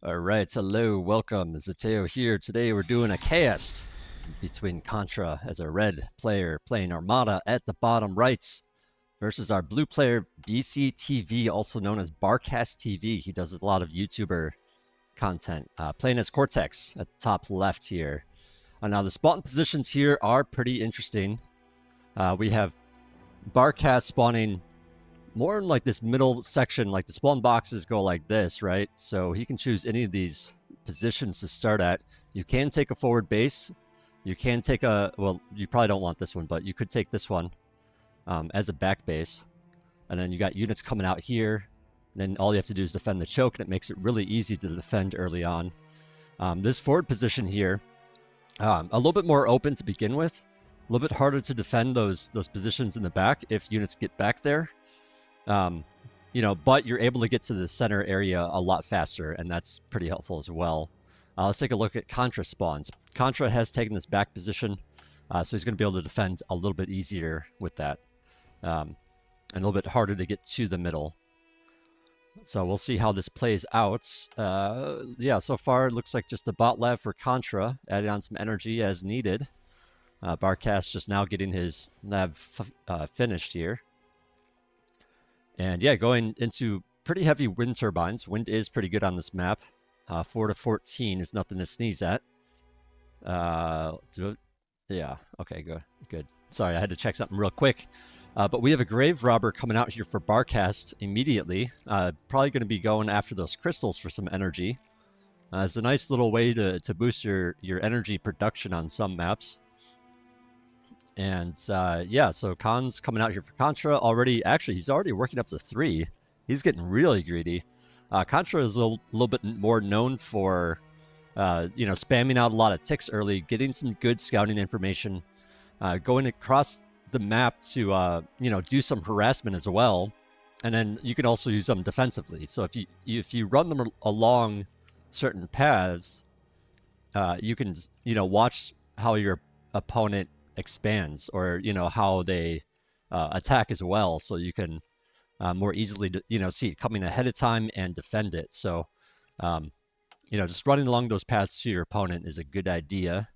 All right, hello, welcome. Zeteo here. Today we're doing a cast between Contra as a red player playing Armada at the bottom right versus our blue player BCTV, also known as BarcastTV. He does a lot of YouTuber content, playing as Cortex at the top left here. Now the spawn positions here are pretty interesting. We have Barcast spawning more in like this middle section, like the spawn boxes go like this, right? So he can choose any of these positions to start at. You can take a forward base. You can take a, well, you probably don't want this one, but you could take this one as a back base. And then you got units coming out here. Then all you have to do is defend the choke, and it makes it really easy to defend early on. This forward position here, a little bit more open to begin with. A little bit harder to defend those positions in the back if units get back there. But you're able to get to the center area a lot faster, and that's pretty helpful as well. Let's take a look at Contra spawns. Contra has taken this back position, so he's going to be able to defend a little bit easier with that, and a little bit harder to get to the middle. So we'll see how this plays out. Yeah, so far it looks like just a bot lab for Contra, adding on some energy as needed. Barcast just now getting his lab finished here. And yeah, going into pretty heavy wind turbines. Wind is pretty good on this map. 4 to 14 is nothing to sneeze at. Yeah, okay, good. Sorry, I had to check something real quick. But we have a Grave Robber coming out here for Barcast immediately. Probably going to be going after those crystals for some energy. It's a nice little way to boost your energy production on some maps. And yeah, so Khan's coming out here for Contra already. Actually, he's already working up to 3. He's getting really greedy. Contra is a little bit more known for, spamming out a lot of ticks early, getting some good scouting information, going across the map to, do some harassment as well. And then you can also use them defensively. So if you run them along certain paths, you can, watch how your opponent expands, or how they attack as well, so you can more easily see it coming ahead of time and defend it. So just running along those paths to your opponent is a good idea.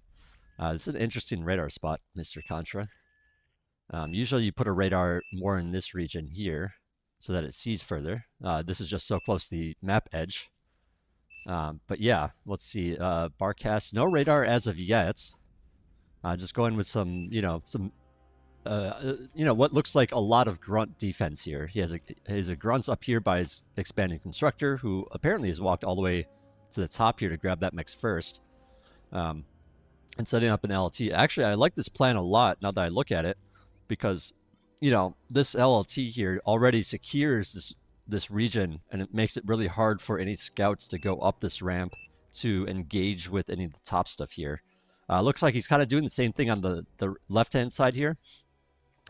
It's an interesting radar spot, Mr. Contra. Usually you put a radar more in this region here so that it sees further. This is just so close to the map edge. But yeah, let's see. Barcast, no radar as of yet. Just going with some, what looks like a lot of grunt defense here. He has a grunts up here by his expanding constructor, who apparently has walked all the way to the top here to grab that mix first, and setting up an LLT. Actually, I like this plan a lot now that I look at it, because this LLT here already secures this region, and it makes it really hard for any scouts to go up this ramp to engage with any of the top stuff here. Looks like he's kind of doing the same thing on the left-hand side here,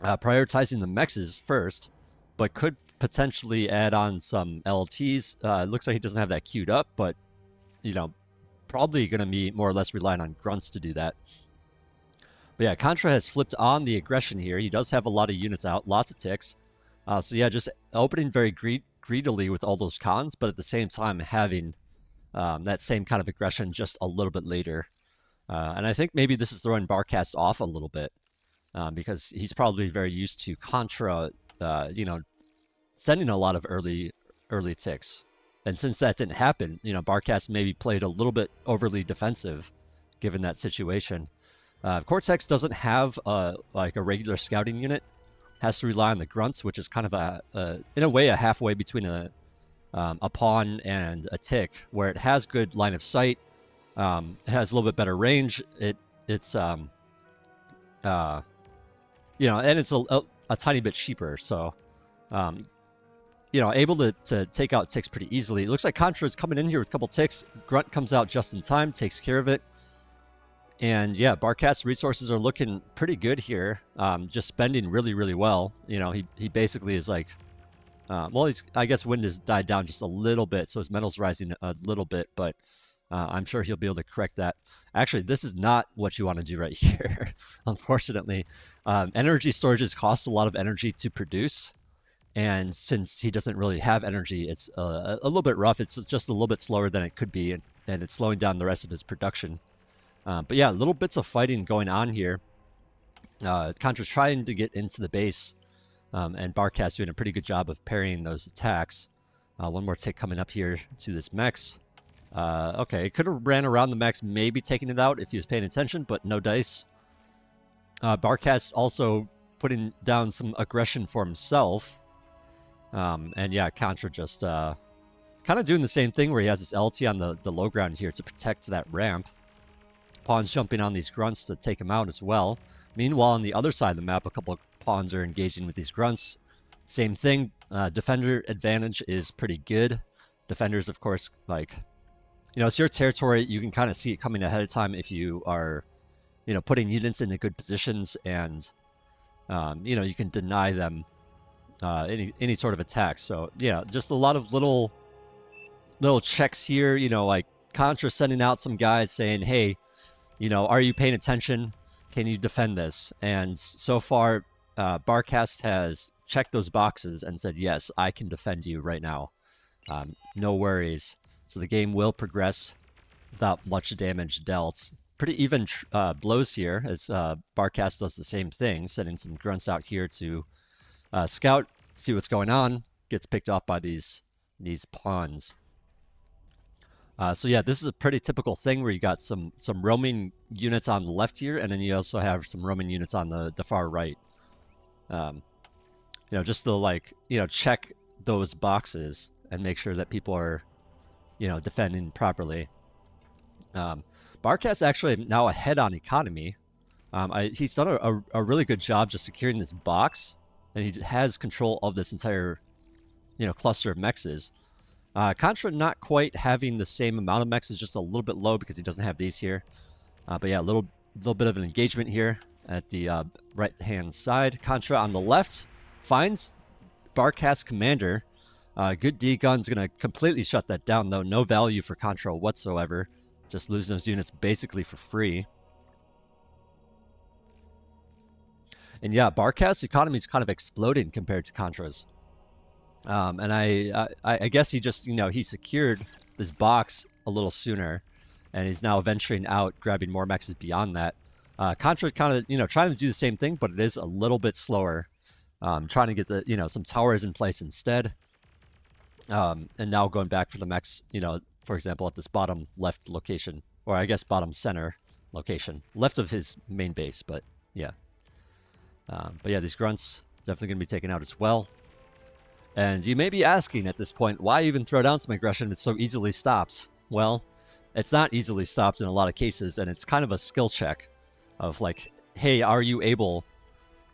prioritizing the mexes first, but could potentially add on some LLTs. Looks like he doesn't have that queued up, but, probably going to be more or less relying on grunts to do that. But yeah, Contra has flipped on the aggression here. He does have a lot of units out, lots of ticks. So yeah, just opening very greedily with all those cons, but at the same time having that same kind of aggression just a little bit later. And I think maybe this is throwing Barcast off a little bit, because he's probably very used to Contra, sending a lot of early ticks. And since that didn't happen, Barcast maybe played a little bit overly defensive, given that situation. Cortex doesn't have like a regular scouting unit, has to rely on the grunts, which is kind of in a way a halfway between a pawn and a tick, where it has good line of sight. It has a little bit better range. It's and it's a tiny bit cheaper. So, able to take out ticks pretty easily. It looks like Contra is coming in here with a couple ticks. Grunt comes out just in time, takes care of it. And yeah, Barcast's resources are looking pretty good here. Just spending really, really well. He basically is like, I guess wind has died down just a little bit, so his metal's rising a little bit, but I'm sure he'll be able to correct that. Actually, this is not what you want to do right here, unfortunately. Energy storages cost a lot of energy to produce, And since he doesn't really have energy, it's a little bit rough. It's just a little bit slower than it could be, and it's slowing down the rest of his production. But yeah, little bits of fighting going on here. Contra's trying to get into the base, and BarcastTV doing a pretty good job of parrying those attacks. One more tick coming up here to this mechs. Okay, could have ran around the mechs, maybe taking it out if he was paying attention, but no dice. BarcastTV also putting down some aggression for himself. And yeah, Contra just kind of doing the same thing where he has this LT on the low ground here to protect that ramp. Pawns jumping on these grunts to take him out as well. Meanwhile, on the other side of the map, a couple of pawns are engaging with these grunts. Same thing. Defender advantage is pretty good. Defenders, of course, like, it's your territory. You can kind of see it coming ahead of time if you are, putting units into good positions, and, you can deny them any sort of attack. So, yeah, just a lot of little checks here, like Contra sending out some guys saying, hey, are you paying attention? Can you defend this? And so far, BarcastTV has checked those boxes and said, yes, I can defend you right now. No worries. So the game will progress without much damage dealt. Pretty even blows here, as BarcastTV does the same thing, sending some grunts out here to scout, see what's going on. Gets picked off by these pawns. So yeah, this is a pretty typical thing where you got some roaming units on the left here, and then you also have some roaming units on the far right. Just to check those boxes and make sure that people are, defending properly. BarcastTV actually now ahead on economy. He's done a really good job just securing this box, and he has control of this entire, cluster of mexes. Contra not quite having the same amount of mechs, is just a little bit low because he doesn't have these here. But yeah, a little bit of an engagement here at the right-hand side. Contra on the left finds BarcastTV commander. Good D-gun's going to completely shut that down, though. No value for Contra whatsoever. Just losing those units basically for free. And yeah, BarcastTV's economy is kind of exploding compared to Contra's. And I guess he just, he secured this box a little sooner, and he's now venturing out, grabbing more mexes beyond that. Contra kind of, trying to do the same thing, but it is a little bit slower. Trying to get the, some towers in place instead. And now going back for the mechs, for example, at this bottom left location, or I guess bottom center location, left of his main base, but yeah. But yeah, these grunts definitely going to be taken out as well. And you may be asking at this point, why even throw down some aggression? It's so easily stopped. Well, it's not easily stopped in a lot of cases, and it's kind of a skill check of like, hey, are you able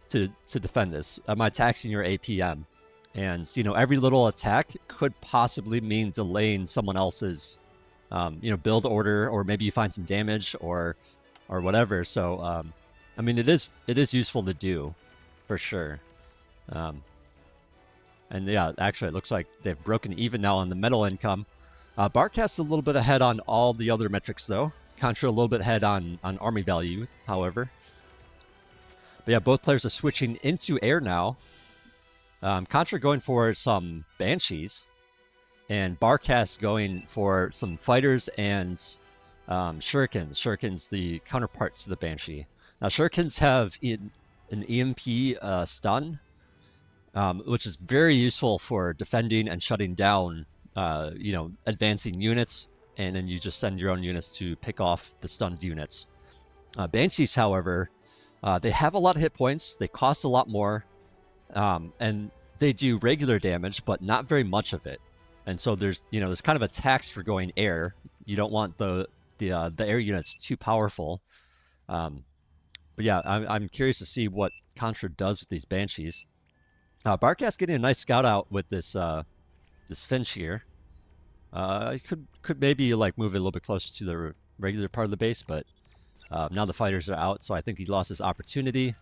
to defend this? Am I taxing your APM? And, every little attack could possibly mean delaying someone else's, build order, or maybe you find some damage or whatever. So, I mean, it is useful to do, for sure. And yeah, actually, it looks like they've broken even now on the metal income. BarcastTV's a little bit ahead on all the other metrics, though. Contra a little bit ahead on army value, however. But yeah, both players are switching into air now. Contra going for some Banshees, and BarcastTV going for some fighters and Shurikens. Shurikens, the counterparts to the Banshee. Now, Shurikens have an EMP stun, which is very useful for defending and shutting down, advancing units, and then you just send your own units to pick off the stunned units. Banshees, however, they have a lot of hit points, they cost a lot more, and they do regular damage, but not very much of it. And so there's kind of a tax for going air. You don't want the air units too powerful. But yeah, I'm curious to see what Contra does with these Banshees. BarcastTV getting a nice scout out with this Finch here. Could maybe like move it a little bit closer to the regular part of the base, but now the fighters are out, so I think he lost his opportunity.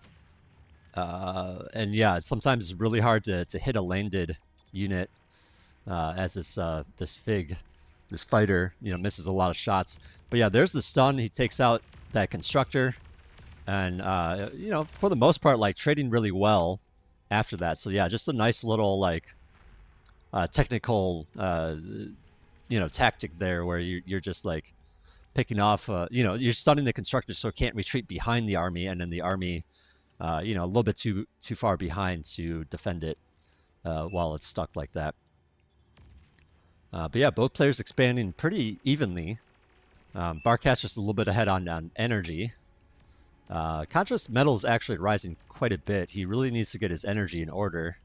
And yeah, sometimes it's really hard to hit a landed unit, as this fighter, misses a lot of shots. But yeah, there's the stun. He takes out that constructor, and for the most part, like trading really well. after that. So yeah, just a nice little like technical tactic there, where you're just like picking off, you're stunning the constructor so it can't retreat behind the army, and then the army, a little bit too far behind to defend it while it's stuck like that. But yeah, both players expanding pretty evenly. Barcast just a little bit ahead on energy. Contra's metal is actually rising quite a bit. He really needs to get his energy in order.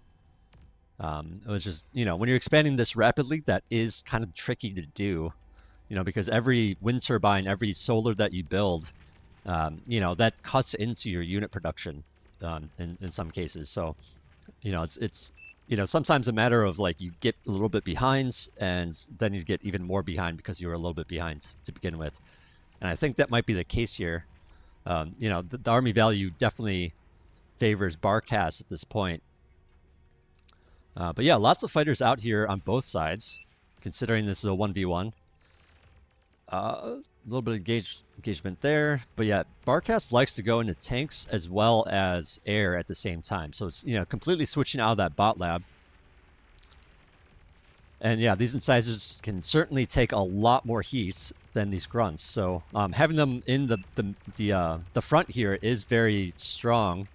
Which is, when you're expanding this rapidly, that is kind of tricky to do. Because every wind turbine, every solar that you build, that cuts into your unit production in some cases. So, it's sometimes a matter of like you get a little bit behind, and then you get even more behind because you were a little bit behind to begin with. And I think that might be the case here. The army value definitely favors Barcast at this point. But yeah, lots of fighters out here on both sides, considering this is a 1v1. A little bit of engagement there. But yeah, Barcast likes to go into tanks as well as air at the same time. So it's, completely switching out of that bot lab. And yeah, these incisors can certainly take a lot more heat than these grunts. So having them in the front here is very strong.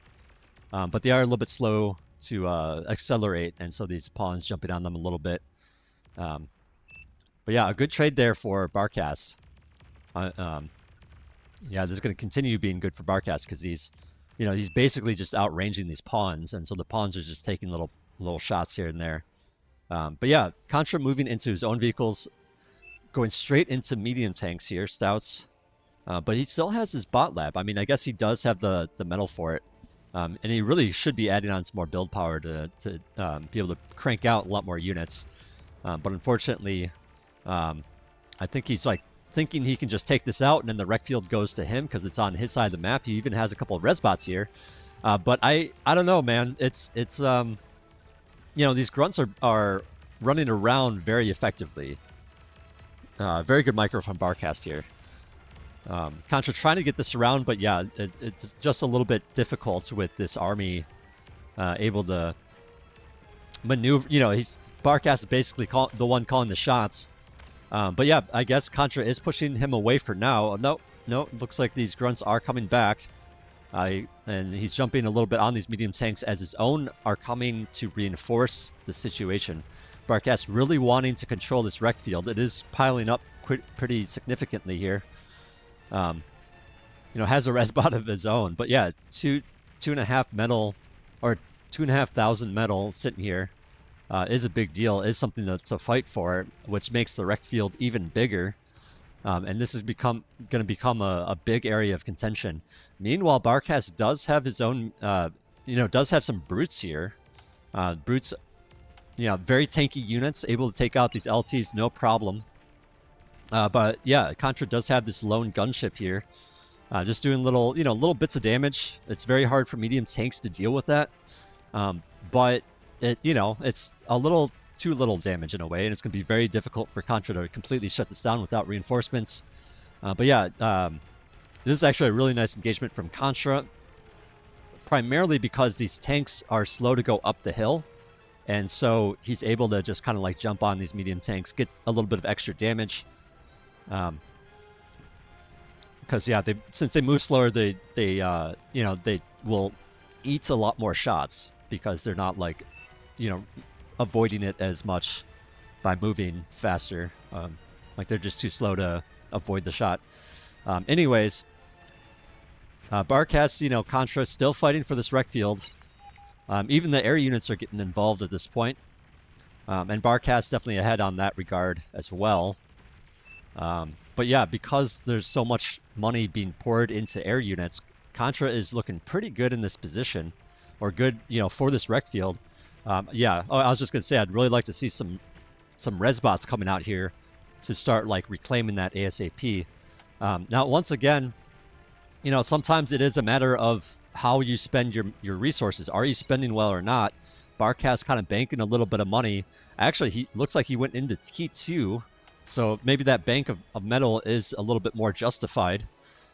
But they are a little bit slow to accelerate, and so these pawns jumping on them a little bit. But yeah, a good trade there for Barcast. Yeah, this is going to continue being good for Barcast because he's basically just outranging these pawns, and so the pawns are just taking little shots here and there. But yeah, Contra moving into his own vehicles, going straight into medium tanks here, stouts. But he still has his bot lab. I mean, I guess he does have the metal for it. And he really should be adding on some more build power to be able to crank out a lot more units. But unfortunately, I think he's like thinking he can just take this out, and then the wreck field goes to him because it's on his side of the map. He even has a couple of res bots here. But I don't know, man. It's these grunts are running around very effectively. Very good micro from Barcast here. Contra trying to get this around, but yeah, it's just a little bit difficult with this army able to maneuver. Barcast is basically the one calling the shots. But yeah, I guess Contra is pushing him away for now. No, looks like these grunts are coming back. And he's jumping a little bit on these medium tanks as his own are coming to reinforce the situation. Barcast really wanting to control this wreck field. It is piling up pretty significantly here. Has a res bot of his own. But yeah, 2.5 metal, or 2,500 metal sitting here is a big deal, is something to fight for, which makes the wreck field even bigger. And this is going to become a big area of contention. Meanwhile, Barcast does have his own, does have some brutes here. Brutes, very tanky units, able to take out these LTs, no problem. But yeah, Contra does have this lone gunship here, just doing little bits of damage. It's very hard for medium tanks to deal with that. But it's a little too little damage in a way, and it's going to be very difficult for Contra to completely shut this down without reinforcements. But yeah, this is actually a really nice engagement from Contra, primarily because these tanks are slow to go up the hill. And so he's able to just kind of like jump on these medium tanks, get a little bit of extra damage. Because yeah, since they move slower, they will eat a lot more shots because they're not like, avoiding it as much by moving faster. Like they're just too slow to avoid the shot. Anyways, Barcast, Contra still fighting for this wreck field. Even the air units are getting involved at this point. And Barcast definitely ahead on that regard as well. But yeah, because there's so much money being poured into air units, Contra is looking pretty good in this position, or good, for this wreck field. Yeah, I was just gonna say I'd really like to see some res bots coming out here to start like reclaiming that ASAP. Now, once again, sometimes it is a matter of how you spend your resources. Are you spending well or not? Barcast kind of banking a little bit of money. Actually, he looks like he went into T2, so maybe that bank of metal is a little bit more justified.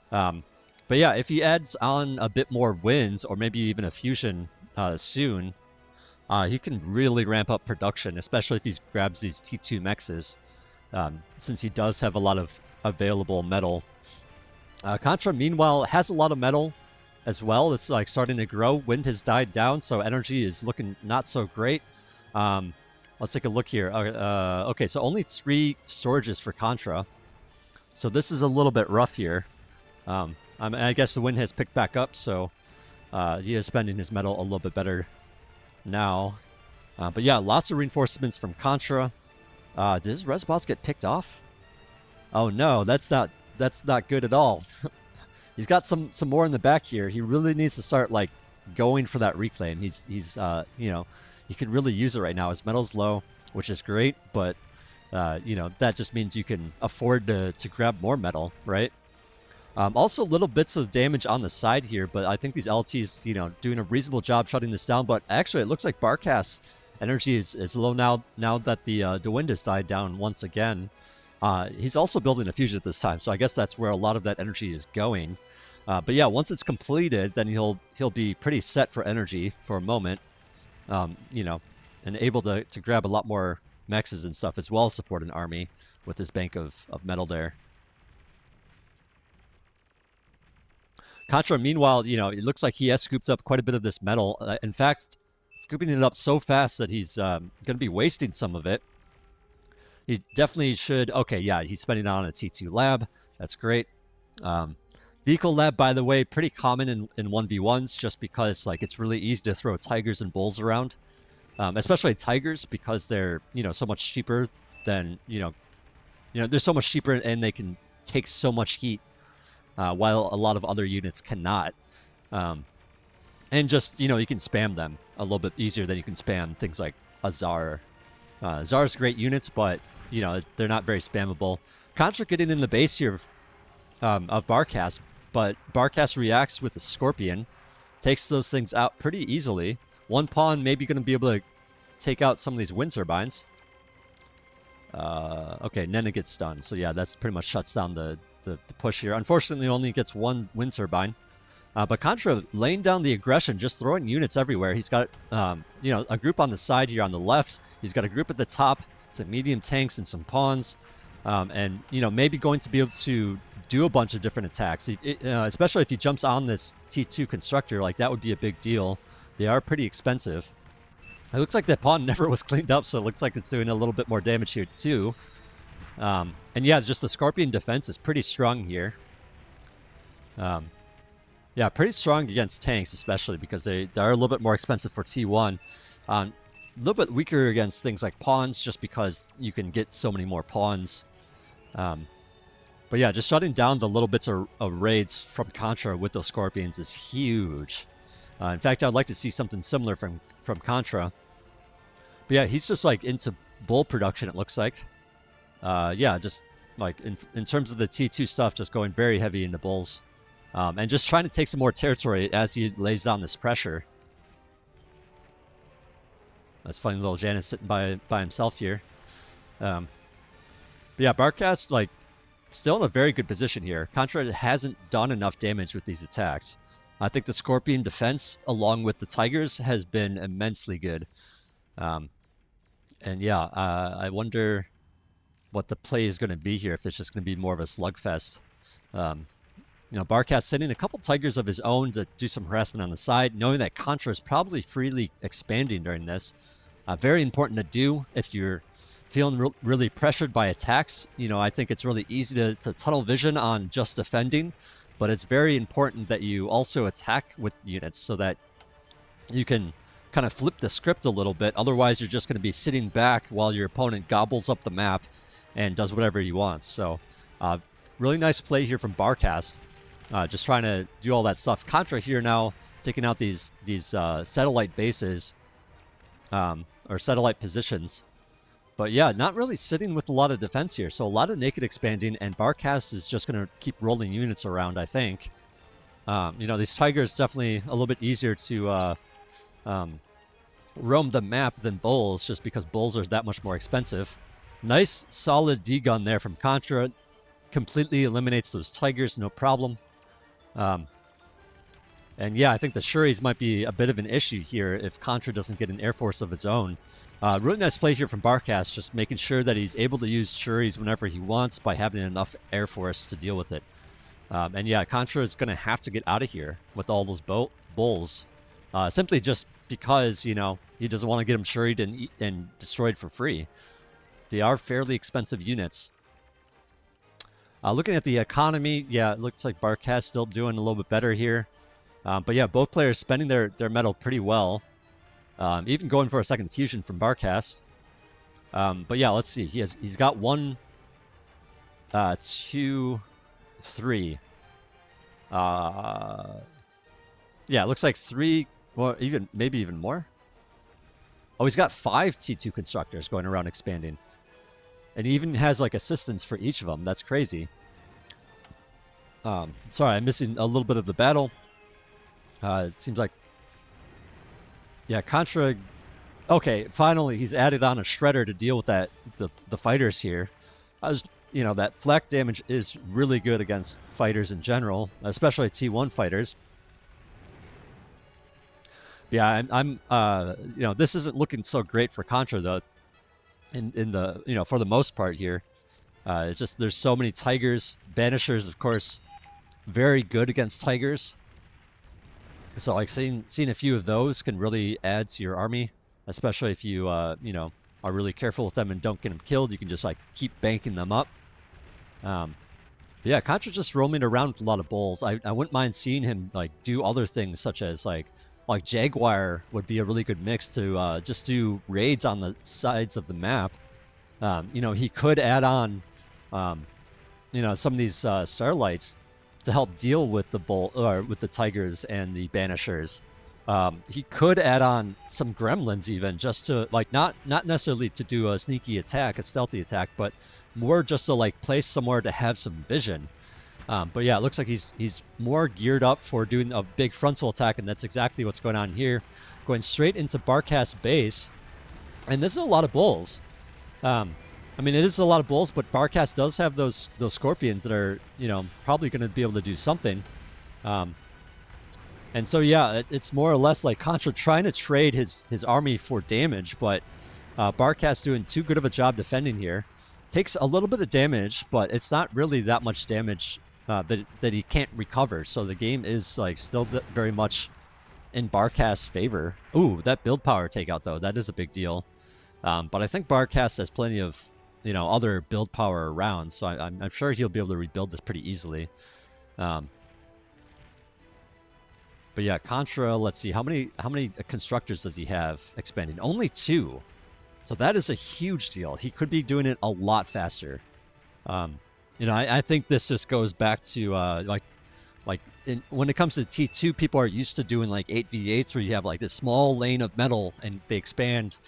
But yeah, if he adds on a bit more winds, or maybe even a fusion soon, he can really ramp up production, especially if he grabs these T2 mexes, since he does have a lot of available metal. Contra, meanwhile, has a lot of metal as well. It's like starting to grow. Wind has died down, so energy is looking not so great. Let's take a look here. Okay, so only 3 storages for Contra. So this is a little bit rough here. I guess the wind has picked back up, so he is spending his metal a little bit better now. But yeah, lots of reinforcements from Contra. Did his res bots get picked off? Oh no, that's not good at all. He's got some more in the back here. He really needs to start like going for that reclaim. He's you know, he could really use it right now. His metal's low, which is great, but you know, that just means you can afford to grab more metal, right? Also, little bits of damage on the side here, but I think these LTs, you know, doing a reasonable job shutting this down. But actually, it looks like BarcastTV energy is low now that the wind has died down once again. He's also building a fusion at this time, so I guess that's where a lot of that energy is going. But yeah, once it's completed, then he'll be pretty set for energy for a moment, you know, and able to grab a lot more mexes and stuff as well as support an army with this bank of metal there. Contra, meanwhile, you know, it looks like he has scooped up quite a bit of this metal. In fact, scooping it up so fast that he's going to be wasting some of it. He definitely should. Okay, yeah, he's spending it on a T2 lab. That's great. Vehicle lab, by the way, pretty common in 1v1s just because like it's really easy to throw tigers and bulls around. Especially tigers because they're, you know, so much cheaper than, you know, they're so much cheaper and they can take so much heat. While a lot of other units cannot. And just, you know, you can spam them a little bit easier than you can spam things like a Tsar. Tsar's great units, but, you know, they're not very spammable. Contra getting in the base here of BarcastTV, but BarcastTV reacts with the Scorpion, takes those things out pretty easily. One pawn maybe going to be able to take out some of these wind turbines. Okay, Nena gets stunned, so yeah, that's pretty much shuts down the push here. Unfortunately, only gets 1 wind turbine. But Contra laying down the aggression, just throwing units everywhere. He's got, you know, a group on the side here on the left. He's got a group at the top, some medium tanks and some pawns. And, you know, maybe going to be able to do a bunch of different attacks. Especially if he jumps on this T2 constructor, like that would be a big deal. They are pretty expensive. It looks like that pawn never was cleaned up, so it looks like it's doing a little bit more damage here too. And yeah, just the Scorpion defense is pretty strong here. Yeah, pretty strong against tanks, especially because they are a little bit more expensive for T1. A little bit weaker against things like pawns, just because you can get so many more pawns. But yeah, just shutting down the little bits of raids from Contra with those Scorpions is huge. In fact, I'd like to see something similar from Contra. But yeah, he's just like into bull production, it looks like. Yeah, just like in terms of the T2 stuff, just going very heavy into bulls. And just trying to take some more territory as he lays down this pressure. That's funny, little Janus sitting by himself here. But yeah, BarcastTV, like, still in a very good position here. Contra hasn't done enough damage with these attacks. I think the Scorpion defense, along with the Tigers, has been immensely good. And yeah, I wonder what the play is going to be here, if it's just going to be more of a slugfest. You know, BarcastTV sending a couple Tigers of his own to do some harassment on the side, knowing that Contra is probably freely expanding during this. Very important to do if you're feeling really pressured by attacks. You know, I think it's really easy to tunnel vision on just defending, but it's very important that you also attack with units so that you can kind of flip the script a little bit. Otherwise, you're just going to be sitting back while your opponent gobbles up the map and does whatever he wants. So, really nice play here from BarcastTV. Just trying to do all that stuff. Contra here now taking out these satellite bases or satellite positions. But yeah, not really sitting with a lot of defense here. So a lot of naked expanding, and BarcastTV is just going to keep rolling units around, I think. You know, these Tigers definitely a little bit easier to roam the map than Bulls, just because Bulls are that much more expensive. Nice, solid D-gun there from Contra. Completely eliminates those Tigers, no problem. And yeah, I think the Shuris might be a bit of an issue here if Contra doesn't get an Air Force of its own. Really nice play here from Barcast, just making sure that he's able to use Shuris whenever he wants by having enough Air Force to deal with it. And yeah, Contra is going to have to get out of here with all those bulls. Simply just because, you know, he doesn't want to get them shuried and destroyed for free. They are fairly expensive units. Looking at the economy, yeah, it looks like Barcast still doing a little bit better here. But yeah, both players spending their metal pretty well. Even going for a second fusion from Barcast. But yeah, let's see. He's got 1, 2, 3. Yeah, it looks like 3, or maybe even more. Oh, he's got 5 T2 constructors going around expanding. And he even has like assistants for each of them. That's crazy. Sorry, I'm missing a little bit of the battle. It seems like, yeah, Contra. Okay, finally he's added on a shredder to deal with the fighters here. You know, that flak damage is really good against fighters in general, especially T1 fighters. Yeah, I'm you know, this isn't looking so great for Contra though. In the, you know, for the most part here, it's just there's so many tigers. Banishers, of course, very good against tigers. So like seeing a few of those can really add to your army, especially if you you know, are really careful with them and don't get them killed. You can just like keep banking them up. Yeah, Contra just roaming around with a lot of bulls. I wouldn't mind seeing him like do other things such as like Jaguar would be a really good mix to just do raids on the sides of the map. You know, he could add on, you know, some of these starlights to help deal with the tigers and the banishers. He could add on some gremlins even just to like not necessarily to do a sneaky attack, a stealthy attack, but more just to like place somewhere to have some vision. But yeah, it looks like he's more geared up for doing a big frontal attack, and that's exactly what's going on here. Going straight into Barcast's base, and this is a lot of bulls. I mean, it is a lot of bulls, but Barcast does have those scorpions that are, you know, probably going to be able to do something. And so yeah, it's more or less like Contra trying to trade his army for damage, but Barcast doing too good of a job defending here. Takes a little bit of damage, but it's not really that much damage that he can't recover. So the game is like still very much in Barcast's favor. Ooh, that build power takeout though, that is a big deal. But I think Barcast has plenty of, you know, other build power around, so I'm sure he'll be able to rebuild this pretty easily. But yeah, Contra. Let's see, how many constructors does he have expanding? Only 2. So that is a huge deal. He could be doing it a lot faster. You know, I think this just goes back to when it comes to T2, people are used to doing like 8v8s where you have like this small lane of metal and they expand,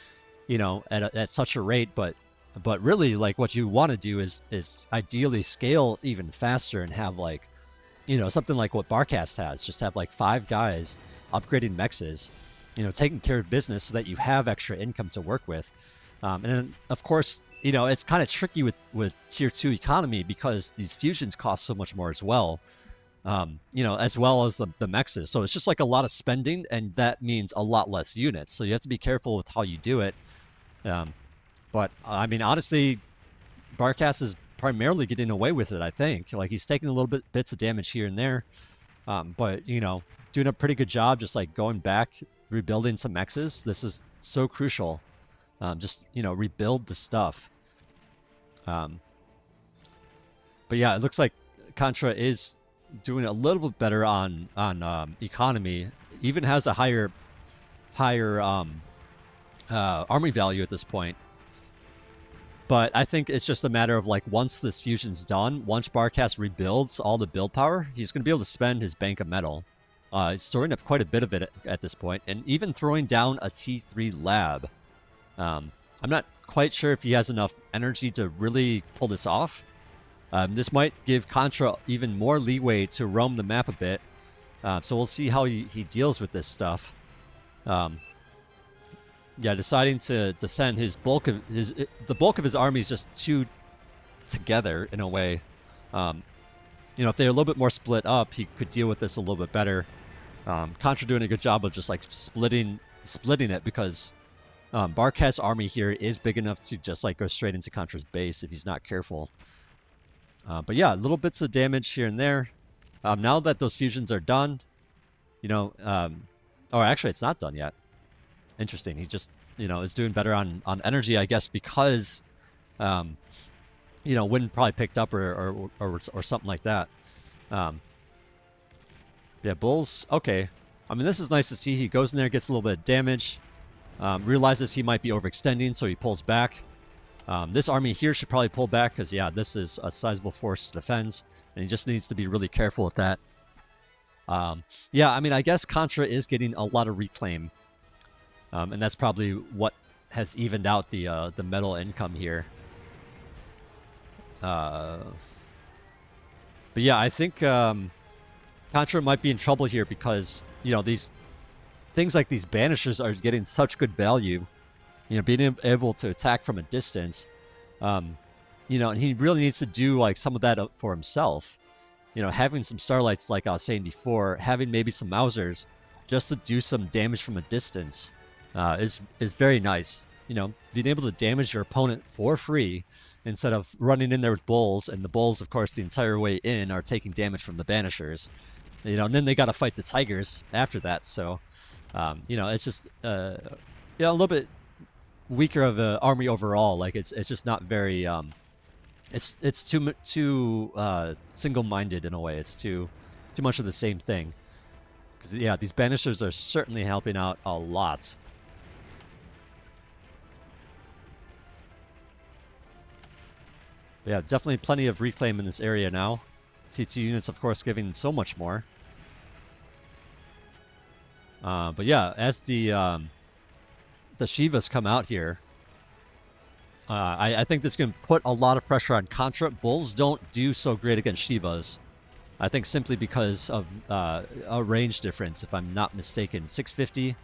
you know, at such a rate. But really, like what you want to do is ideally scale even faster and have like, you know, something like what Barcast has. Just have like 5 guys upgrading mexes, you know, taking care of business so that you have extra income to work with. And then, of course, you know, it's kind of tricky with tier 2 economy because these fusions cost so much more as well. You know, as well as the mexes. So it's just like a lot of spending, and that means a lot less units. So you have to be careful with how you do it. But I mean, honestly, Barcast is primarily getting away with it, I think. Like he's taking a little bits of damage here and there. But, you know, doing a pretty good job just like going back, rebuilding some mexes. This is so crucial. Just, you know, rebuild the stuff. But yeah, it looks like Contra is doing a little bit better on economy. Even has a higher army value at this point. But I think it's just a matter of like once this fusion's done, once Barcast rebuilds all the build power, he's going to be able to spend his bank of metal. He's storing up quite a bit of it at this point, and even throwing down a T3 lab. I'm not quite sure if he has enough energy to really pull this off. This might give Contra even more leeway to roam the map a bit. So we'll see how he deals with this stuff. Yeah, deciding to send the bulk of his armies just together in a way. You know, if they're a little bit more split up, he could deal with this a little bit better. Contra doing a good job of just like splitting it, because Barcast's army here is big enough to just like go straight into Contra's base if he's not careful. But yeah, little bits of damage here and there. Now that those fusions are done, you know, or actually it's not done yet. Interesting. He just, you know, is doing better on energy, I guess, because, you know, Wind probably picked up or something like that. Yeah, Bulls, okay. I mean, this is nice to see. He goes in there, gets a little bit of damage, realizes he might be overextending, so he pulls back. This army here should probably pull back because, yeah, this is a sizable force to defend, and he just needs to be really careful with that. Yeah, I mean, I guess Contra is getting a lot of reclaim, and that's probably what has evened out the metal income here. But yeah, I think Contra might be in trouble here because, you know, these things like these banishers are getting such good value. You know, being able to attack from a distance, you know, and he really needs to do like some of that for himself. You know, having some Starlights, like I was saying before, having maybe some Mausers just to do some damage from a distance is very nice. You know, being able to damage your opponent for free instead of running in there with Bulls, and the Bulls, of course, the entire way in are taking damage from the Banishers. You know, and then they got to fight the Tigers after that. So, you know, it's just you know, a little bit weaker of an army overall. Like it's just not very it's too single-minded in a way. It's too much of the same thing. Because yeah, these Banishers are certainly helping out a lot. But yeah, definitely plenty of reclaim in this area now. T2 units, of course, giving so much more. But yeah, as the Shivas come out here, I think this can put a lot of pressure on Contra. Bulls don't do so great against Shivas. I think simply because of a range difference, if I'm not mistaken. 650.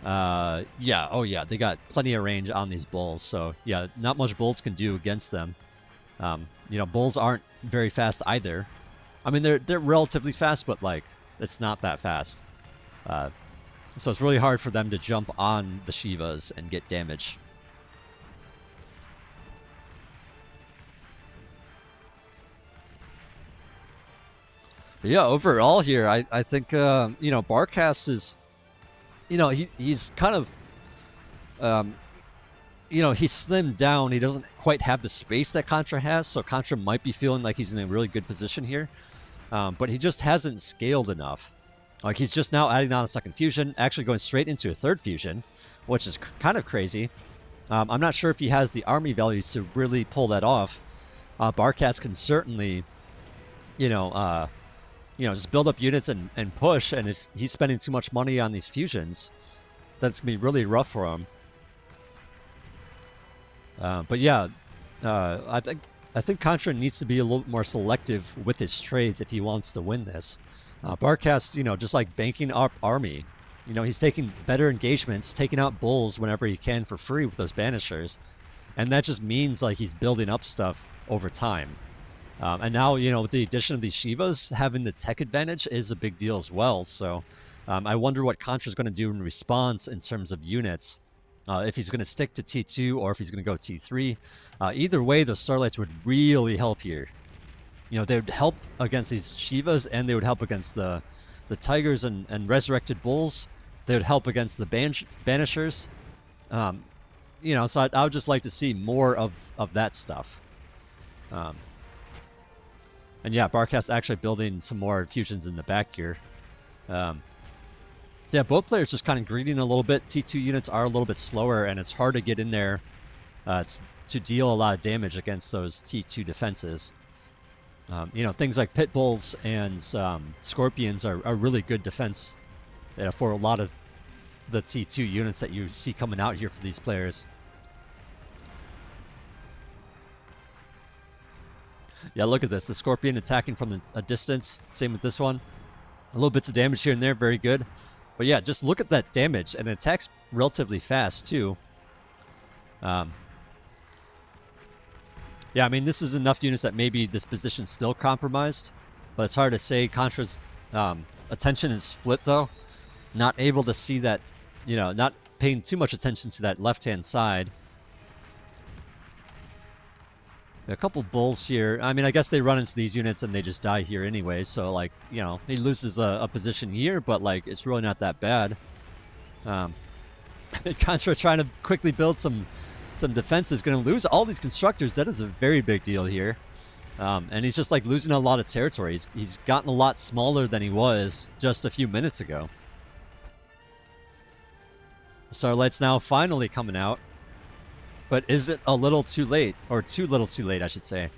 Yeah, oh yeah, they got plenty of range on these Bulls. So yeah, not much Bulls can do against them. You know, Bulls aren't very fast either. I mean, they're relatively fast, but like it's not that fast. So it's really hard for them to jump on the Shivas and get damage. But yeah, overall here, I think, you know, Barcast is, you know, he's kind of, you know, he's slimmed down. He doesn't quite have the space that Contra has, so Contra might be feeling like he's in a really good position here. But he just hasn't scaled enough. Like, he's just now adding on a second fusion, actually going straight into a third fusion, which is kind of crazy. I'm not sure if he has the army values to really pull that off. Barcast can certainly, you know, just build up units and push, and if he's spending too much money on these fusions, that's going to be really rough for him. But yeah, I think Contra needs to be a little more selective with his trades if he wants to win this. Barcast, you know, just like banking up army. You know, he's taking better engagements, taking out Bulls whenever he can for free with those Banishers. And that just means, like, he's building up stuff over time. And now, you know, with the addition of these Shivas, having the tech advantage is a big deal as well. So I wonder what Contra's going to do in response in terms of units. If he's going to stick to T2 or if he's going to go T3. Either way, those Starlights would really help here. You know, they would help against these Shivas, and they would help against the Tigers and Resurrected Bulls. They would help against the Banishers. You know, so I would just like to see more of that stuff. And yeah, Barcast actually building some more fusions in the back here. So yeah, both players just kind of greeding a little bit. T2 units are a little bit slower, and it's hard to get in there to deal a lot of damage against those T2 defenses. You know, things like Pit Bulls and Scorpions are really good defense, you know, for a lot of the T2 units that you see coming out here for these players. Yeah, look at this. The Scorpion attacking from a distance. Same with this one. A little bits of damage here and there. Very good. But yeah, just look at that damage. And it attacks relatively fast, too. Yeah, I mean, this is enough units that maybe this position's still compromised. But it's hard to say. Contra's, attention is split though. Not able to see that, you know, not paying too much attention to that left-hand side. A couple bulls here. I mean, I guess they run into these units and they just die here anyway. So, like, you know, he loses a position here, but, like, it's really not that bad. Contra trying to quickly build some defense is going to lose all these constructors. That is a very big deal here. And he's just, like, losing a lot of territory. He's gotten a lot smaller than he was just a few minutes ago. Starlight's now finally coming out. But is it a little too late? Or too little too late, I should say.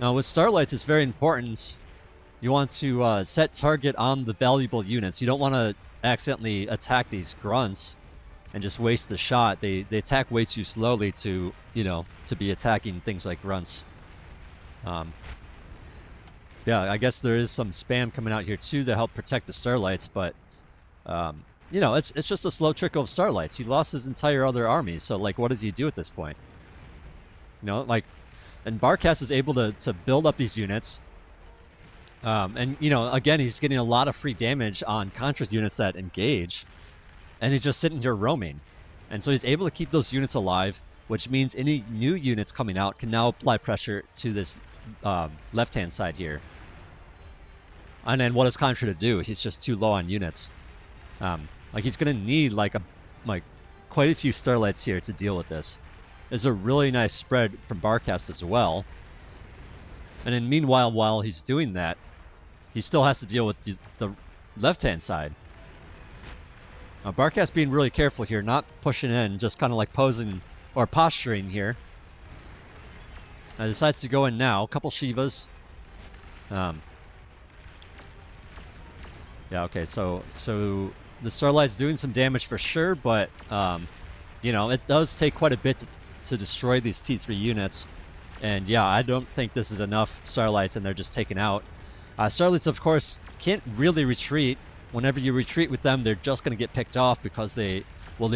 Now, with Starlights, it's very important. You want to set target on the valuable units. You don't want to accidentally attack these grunts and just waste the shot. They attack way too slowly to, you know, to be attacking things like grunts. Yeah, I guess there is some spam coming out here too to help protect the Starlights, but you know, it's just a slow trickle of Starlights. He lost his entire other army, so, like, what does he do at this point? You know, like, and Barcast is able to build up these units. And, you know, again, he's getting a lot of free damage on Contra's units that engage, and he's just sitting here roaming. And so he's able to keep those units alive, which means any new units coming out can now apply pressure to this left-hand side here. And then what is Contra to do? He's just too low on units. Like, he's going to need, like, quite a few Starlights here to deal with this. There's a really nice spread from Barcast as well. And then meanwhile, while he's doing that, he still has to deal with the left-hand side. Barcast being really careful here, not pushing in, just kind of like posing or posturing here. Decides to go in now. A couple Shivas. Yeah, okay, so the Starlight's doing some damage for sure, but, you know, it does take quite a bit to destroy these T3 units. And, yeah, I don't think this is enough Starlights, and they're just taken out. Starlights, of course, can't really retreat. Whenever you retreat with them, they're just going to get picked off because they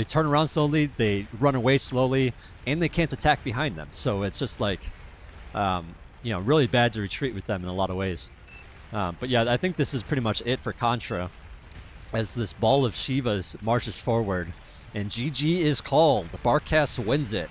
turn around slowly, they run away slowly, and they can't attack behind them. So it's just like, you know, really bad to retreat with them in a lot of ways. But yeah, I think this is pretty much it for Contra, as this ball of Shivas marches forward, and GG is called. Barcast wins it.